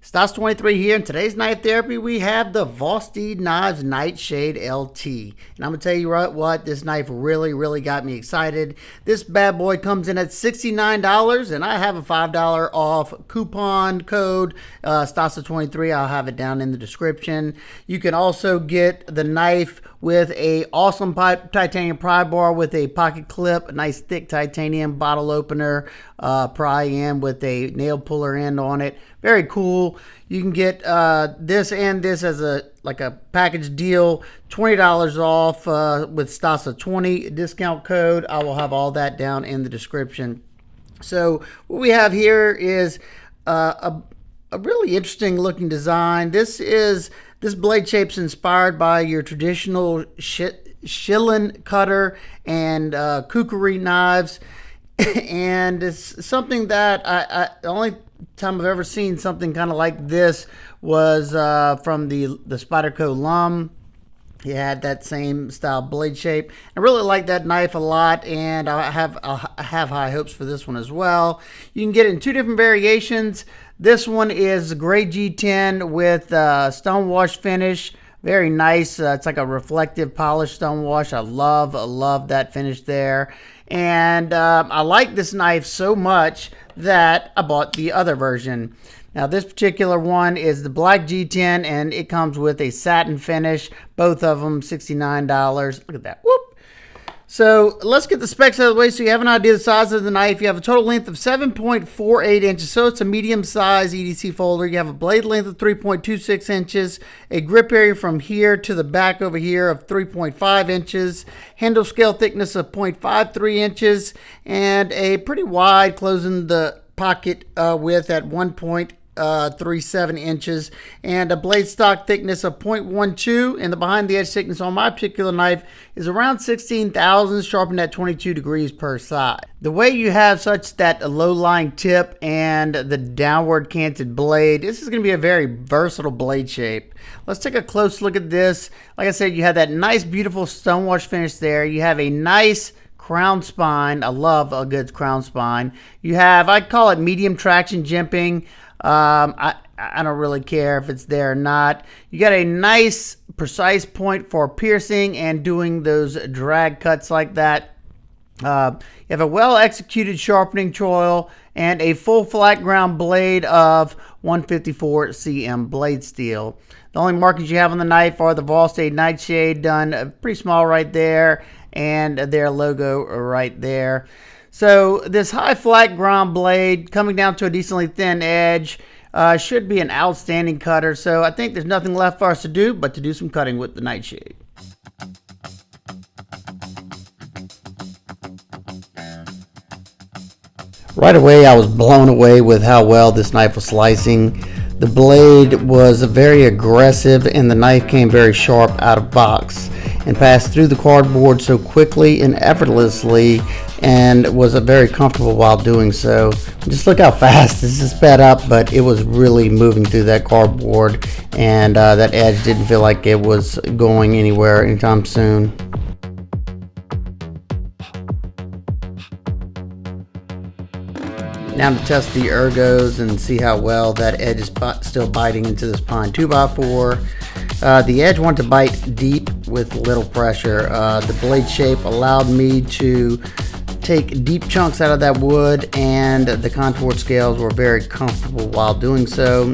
Stas 23 here. In today's knife therapy, we have the Vosteed Nightshade LT. And I'm going to tell you what, this knife really got me excited. This bad boy comes in at $69, and I have a $5 off coupon code, Stas23. I'll have it down in the description. You can also get the knife with a awesome titanium pry bar with a pocket clip, a nice thick titanium bottle opener, pry in with a nail puller end on it. Very cool. You can get this and this as a package deal, $20 off with Stasa20 discount code. I will have all that down in the description. So what we have here is a really interesting looking design. This blade shape's inspired by your traditional shillin cutter and kukri knives, and it's something that the only time I've ever seen something kind of like this was from the Spyderco Lum. He had that same style blade shape. I really like that knife a lot, and I have high hopes for this one as well. You can get it in two different variations. This one is gray G10 with stonewash finish. Very nice. It's like a reflective polished stonewash. I love that finish there. And I like this knife so much that I bought the other version. Now this particular one is the black G10, and it comes with a satin finish. Both of them $69. Look at that. Whoop. So let's get the specs out of the way so you have an idea of the size of the knife. You have a total length of 7.48 inches, so it's a medium size EDC folder. You have a blade length of 3.26 inches, a grip area from here to the back over here of 3.5 inches, handle scale thickness of 0.53 inches, and a pretty wide closing the pocket width at 1.37 inches, and a blade stock thickness of 0.12, and the behind the edge thickness on my particular knife is around 16 thousandths, sharpened at 22 degrees per side. The way you have such that a low lying tip and the downward canted blade, this is going to be a very versatile blade shape. Let's take a close look at this. Like I said, you have that nice beautiful stonewash finish there. You have a nice crown spine. I love a good crown spine. You have, I call it medium traction jimping. I don't really care if it's there or not. You got a nice precise point for piercing and doing those drag cuts like that. You have a well executed sharpening choil and a full flat ground blade of 154 cm blade steel. The only markings you have on the knife are the Vosteed Nightshade, done pretty small right there, and their logo right there. So this high flat ground blade coming down to a decently thin edge should be an outstanding cutter. So I think there's nothing left for us to do but to do some cutting with the Nightshade. Right away I was blown away with how well this knife was slicing. The blade was very aggressive and the knife came very sharp out of box and passed through the cardboard so quickly and effortlessly, and was very comfortable while doing so. Just look how fast this is sped up, but it was really moving through that cardboard, and that edge didn't feel like it was going anywhere anytime soon. Now to test the ergos and see how well that edge is still biting into this pine 2x4. The edge wanted to bite deep with little pressure. The blade shape allowed me to take deep chunks out of that wood, and the contoured scales were very comfortable while doing so.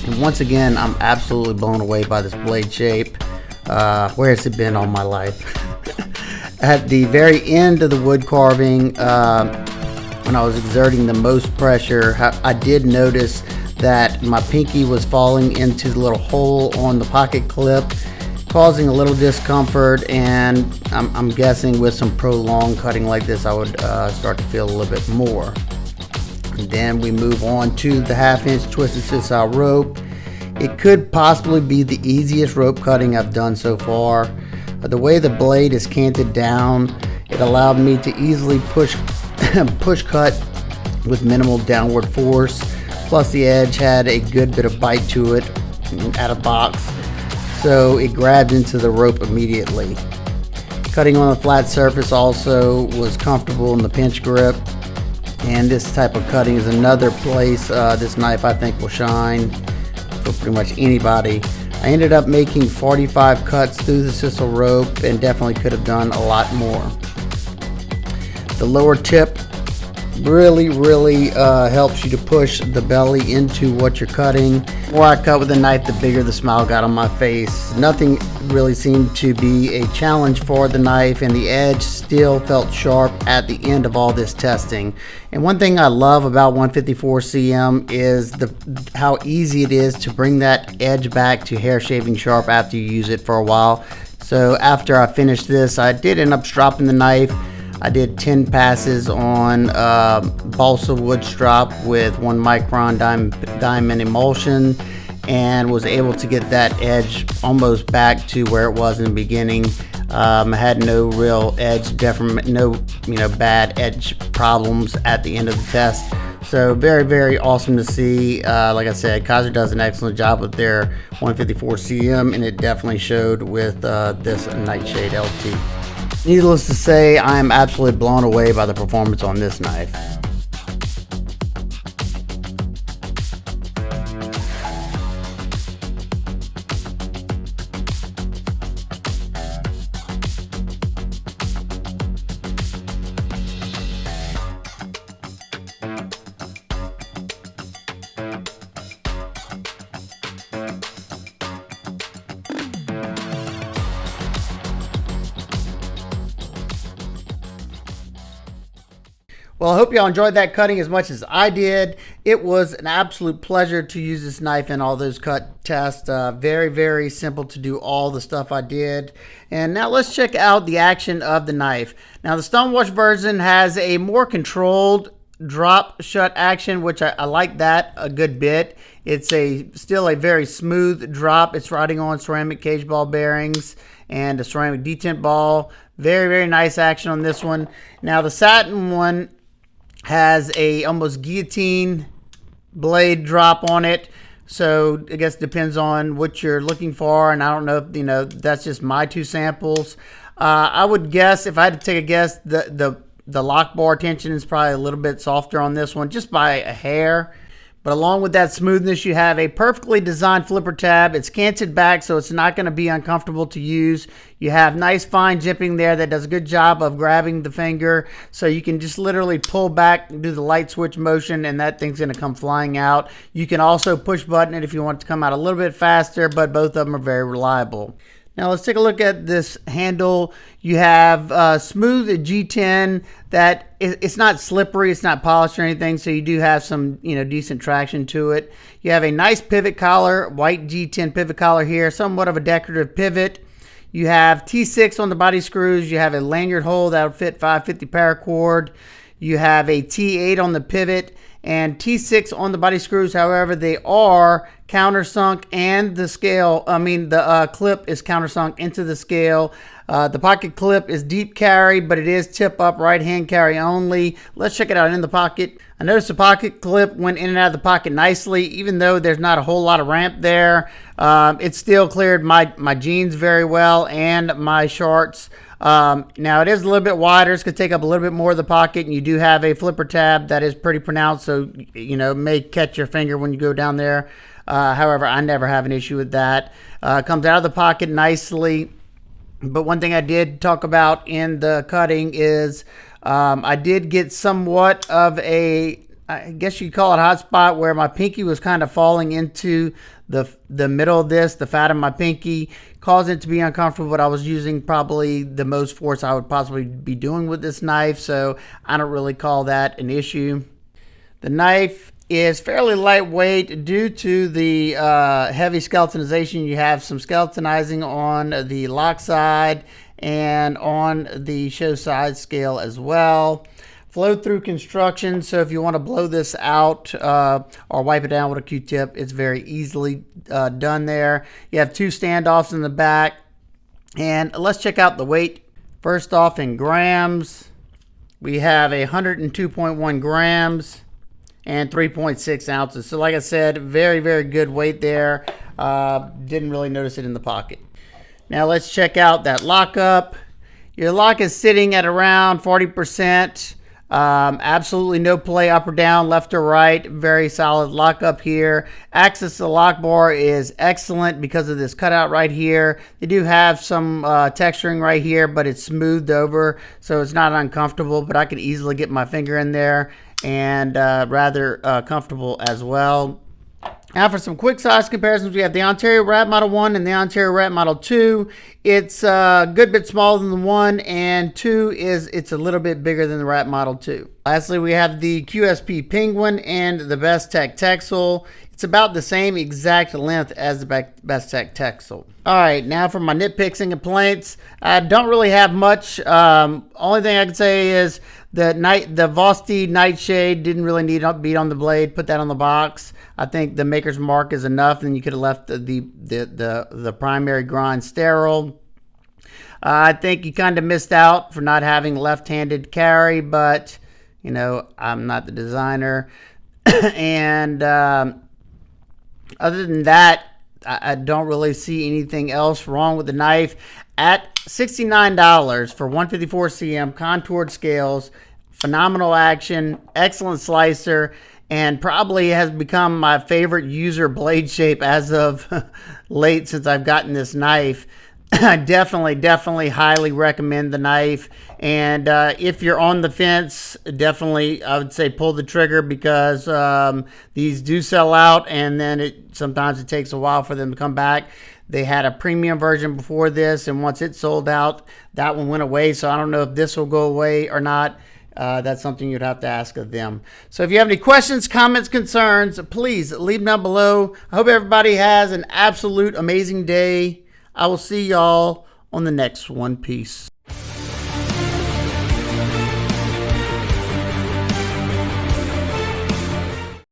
And once again, I'm absolutely blown away by this blade shape. Where has it been all my life? At the very end of the wood carving, when I was exerting the most pressure, I did notice that my pinky was falling into the little hole on the pocket clip, causing a little discomfort, and I'm guessing with some prolonged cutting like this I would start to feel a little bit more. And then we move on to the 1/2 inch twisted sisal rope. It could possibly be the easiest rope cutting I've done so far. The way the blade is canted down, it allowed me to easily push cut with minimal downward force. Plus the edge had a good bit of bite to it out of box, so it grabbed into the rope immediately. Cutting on a flat surface also was comfortable in the pinch grip, and this type of cutting is another place this knife I think will shine. for pretty much anybody. I ended up making 45 cuts through the sisal rope and definitely could have done a lot more. The lower tip really helps you to push the belly into what you're cutting. The more I cut with the knife, the bigger the smile got on my face. Nothing really seemed to be a challenge for the knife, and the edge still felt sharp at the end of all this testing. And one thing I love about 154 cm is how easy it is to bring that edge back to hair shaving sharp after you use it for a while. So after I finished this, I did end up stropping the knife. I did 10 passes on balsa wood strop with 1 micron diamond emulsion, and was able to get that edge almost back to where it was in the beginning. I had no real edge deformation, no bad edge problems at the end of the test. So very awesome to see. Like I said, Kizer does an excellent job with their 154 cm, and it definitely showed with this Nightshade LT. Needless to say, I am absolutely blown away by the performance on this knife. Well, I hope y'all enjoyed that cutting as much as I did. It was an absolute pleasure to use this knife in all those cut tests. Very simple to do all the stuff I did. And now let's check out the action of the knife. Now the Stonewash version has a more controlled drop shut action, which I like that a good bit. It's still a very smooth drop. It's riding on ceramic cage ball bearings and a ceramic detent ball. Very nice action on this one. Now the satin one has a almost guillotine blade drop on it, so I guess it depends on what you're looking for, and I don't know if that's just my 2 samples. I would guess, if I had to take a guess, the lock bar tension is probably a little bit softer on this one, just by a hair. But along with that smoothness, you have a perfectly designed flipper tab. It's canted back, so it's not going to be uncomfortable to use. You have nice fine jimping there that does a good job of grabbing the finger, so you can just literally pull back and do the light switch motion, and that thing's going to come flying out. You can also push button it if you want it to come out a little bit faster, but both of them are very reliable. Now let's take a look at this handle. You have smooth G10 that it's not slippery, it's not polished or anything, so you do have some decent traction to it. You have a nice pivot collar, white G10 pivot collar here, somewhat of a decorative pivot. You have T6 on the body screws. You have a lanyard hole that will fit 550 paracord. You have a T8 on the pivot and T6 on the body screws. However, they are countersunk, and the clip is countersunk into the scale. The pocket clip is deep carry, but it is tip up right hand carry only. Let's check it out in the pocket. I noticed the pocket clip went in and out of the pocket nicely, even though there's not a whole lot of ramp there. It still cleared my jeans very well and my shorts. Now it is a little bit wider. It's going to take up a little bit more of the pocket, and you do have a flipper tab that is pretty pronounced, so it may catch your finger when you go down there. However, I never have an issue with that. Comes out of the pocket nicely. But one thing I did talk about in the cutting is I did get somewhat of I guess you'd call it a hot spot, where my pinky was kind of falling into the middle of this, the fat of my pinky, causing it to be uncomfortable. But I was using probably the most force I would possibly be doing with this knife, so I don't really call that an issue. The knife is fairly lightweight due to the heavy skeletonization. You have some skeletonizing on the lock side and on the show side scale as well. Flow through construction, so if you want to blow this out or wipe it down with a Q-tip, it's very easily done there. You have 2 standoffs in the back, and let's check out the weight. First off, in grams, we have 102.1 grams and 3.6 ounces. So like I said, very good weight there. Didn't really notice it in the pocket. Now let's check out that lockup. Your lock is sitting at around 40%. Absolutely no play up or down, left or right. Very solid lock up here. Access to the lock bar is excellent because of this cutout right here. They do have some texturing right here, but it's smoothed over, so it's not uncomfortable, but I could easily get my finger in there, and rather comfortable as well. Now for some quick size comparisons, we have the Ontario Rat Model 1 and the Ontario Rat Model 2. It's a good bit smaller than the 1, and 2 it's a little bit bigger than the Rat Model 2. Lastly, we have the QSP Penguin and the Best Tech Texel. It's about the same exact length as the Best Tech Texel. All right, now for my nitpicks and complaints. I don't really have much. Only thing I can say is the Vosteed Nightshade didn't really need to beat on the blade. Put that on the box. I think the maker's mark is enough, and you could have left the primary grind sterile. I think you kind of missed out for not having left-handed carry, but you know, I'm not the designer. And other than that, I don't really see anything else wrong with the knife. At $69 for 154 cm contoured scales, phenomenal action, excellent slicer, and probably has become my favorite user blade shape as of late since I've gotten this knife. Definitely highly recommend the knife. And if you're on the fence, definitely I would say pull the trigger, because these do sell out, and then sometimes it takes a while for them to come back. They had a premium version before this, and once it sold out, that one went away. So I don't know if this will go away or not. That's something you'd have to ask of them. So if you have any questions, comments, concerns, please leave them down below. I hope everybody has an absolute amazing day. I will see y'all on the next one. Peace.